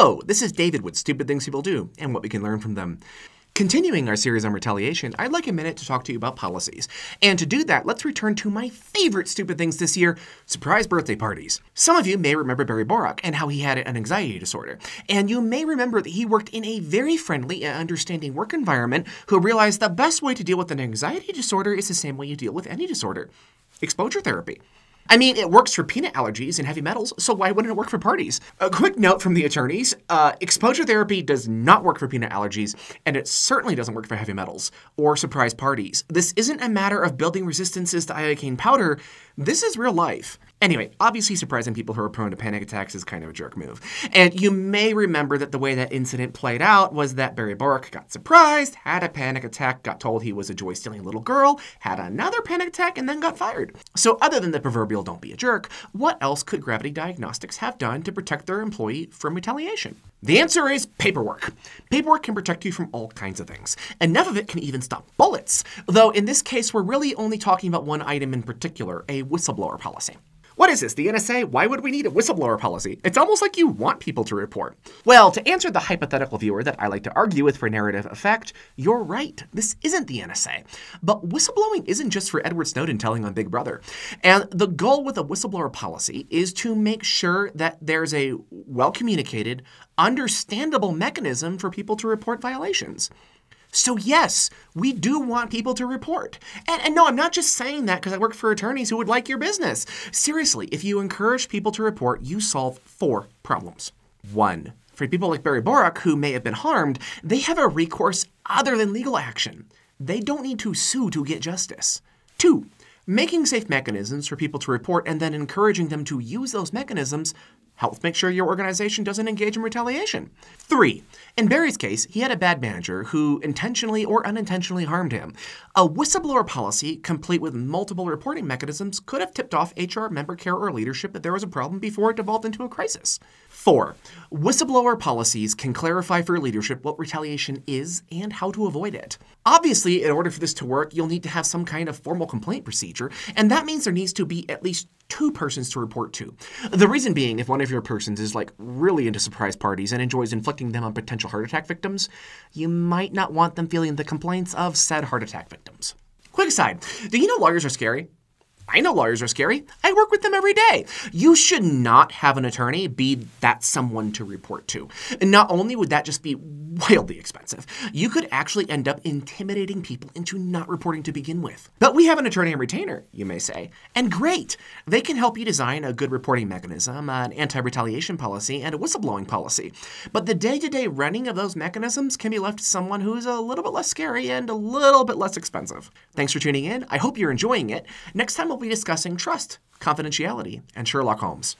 Hello, this is David with Stupid Things People Do and what we can learn from them. Continuing our series on retaliation, I'd like a minute to talk to you about policies. And to do that, let's return to my favorite stupid things this year, surprise birthday parties. Some of you may remember Barry Borak and how he had an anxiety disorder. And you may remember that he worked in a very friendly and understanding work environment who realized the best way to deal with an anxiety disorder is the same way you deal with any disorder: exposure therapy. I mean, it works for peanut allergies and heavy metals, so why wouldn't it work for parties? A quick note from the attorneys, exposure therapy does not work for peanut allergies, and it certainly doesn't work for heavy metals or surprise parties. This isn't a matter of building resistances to iocane powder. This is real life. Anyway, obviously surprising people who are prone to panic attacks is kind of a jerk move. And you may remember that the way that incident played out was that Barry Borak got surprised, had a panic attack, got told he was a joy-stealing little girl, had another panic attack, and then got fired. So other than the proverbial don't be a jerk, what else could Gravity Diagnostics have done to protect their employee from retaliation? The answer is paperwork. Paperwork can protect you from all kinds of things. Enough of it can even stop bullets. Though in this case, we're really only talking about one item in particular, a whistleblower policy. What is this, the NSA? Why would we need a whistleblower policy? It's almost like you want people to report. Well, to answer the hypothetical viewer that I like to argue with for narrative effect, you're right. This isn't the NSA. But whistleblowing isn't just for Edward Snowden telling on Big Brother. And the goal with a whistleblower policy is to make sure that there's a well-communicated, understandable mechanism for people to report violations. So yes, we do want people to report. And no, I'm not just saying that because I work for attorneys who would like your business. Seriously, if you encourage people to report, you solve 4 problems. 1, for people like Barry Borak who may have been harmed, they have a recourse other than legal action. They don't need to sue to get justice. 2, making safe mechanisms for people to report and then encouraging them to use those mechanisms helps make sure your organization doesn't engage in retaliation. 3, in Barry's case, he had a bad manager who intentionally or unintentionally harmed him. A whistleblower policy, complete with multiple reporting mechanisms, could have tipped off HR, member care, or leadership that there was a problem before it devolved into a crisis. 4, whistleblower policies can clarify for leadership what retaliation is and how to avoid it. Obviously, in order for this to work, you'll need to have some kind of formal complaint procedure, and that means there needs to be at least 2 persons to report to. The reason being, if one of your persons is like really into surprise parties and enjoys inflicting them on potential heart attack victims, you might not want them feeling the complaints of said heart attack victims. Quick aside, do you know lawyers are scary? I know lawyers are scary. I work with them every day. You should not have an attorney be that someone to report to. And not only would that just be wildly expensive, you could actually end up intimidating people into not reporting to begin with. But we have an attorney and retainer, you may say. And great! They can help you design a good reporting mechanism, an anti-retaliation policy, and a whistleblowing policy. But the day-to-day running of those mechanisms can be left to someone who's a little bit less scary and a little bit less expensive. Thanks for tuning in. I hope you're enjoying it. Next time we'll be discussing trust, confidentiality, and Sherlock Holmes.